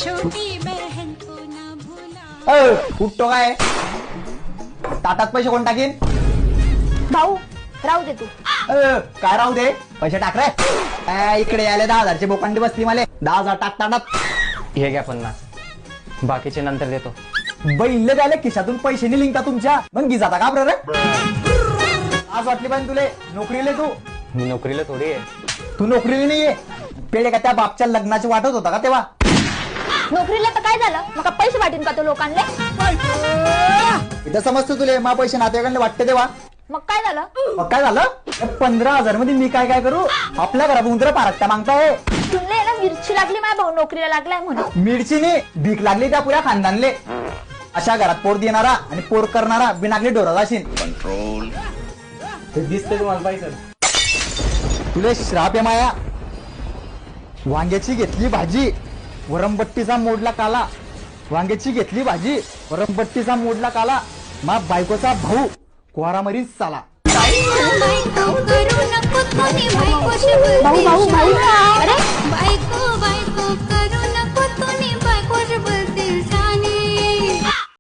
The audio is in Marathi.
छोटी बहन को ना भूला। उठतो काय ताटात पैसे कोण टाकीन? भाऊ राहू दे तू. काय राहू दे पैसे टाक रे. इकडे यायला 10,000ची बोकांडी बसली मला. 10,000 टाक ताटात. हे घ्या 50, बाकीचे नंतर देतो. बैल द्यायला खिशातून पैसे नाही लिंकता तुमच्या, मग गी जाता का बरं रे? आज वाटली पाहिजे तुले नोकरीले तू. मी नोकरीला थोडी आहे. तू नोकरीला नाहीये. पेढे का त्या बापच्या लग्नाची वाटत होता का तेव्हा? नोकरीला तर काय झालं, मग पैसे वाटीन का तो लोकांना? इथं समजतो तुले मा पैसे नातेवाईकांना वाटते तेव्हा. मग काय झालं? मग काय झालं? 15,000 मध्ये मी काय काय करू? आपल्या घरात उंदर पारकता मागताय. तुला ना मिरची लागली, माझ्या भाऊ नोकरीला लागलाय म्हणून. मिरचीने भीक लागली त्या पुऱ्या खानदानले. अशा घरात पोर देणारा आणि पोर करणारा बिनाकली डोरा जाशील. ते दिसतंय तुम्हाला पैसे. तुले श्राप आहे माया. वांग्याची घेतली भाजी, वरमबट्टीचा मोडला काला. वांग्याची घेतली भाजी, वरमबट्टीचा मोडला काला. मा बायकोचा भाऊ कोरा मरीन साला. भाऊ भाऊ भाऊ अरे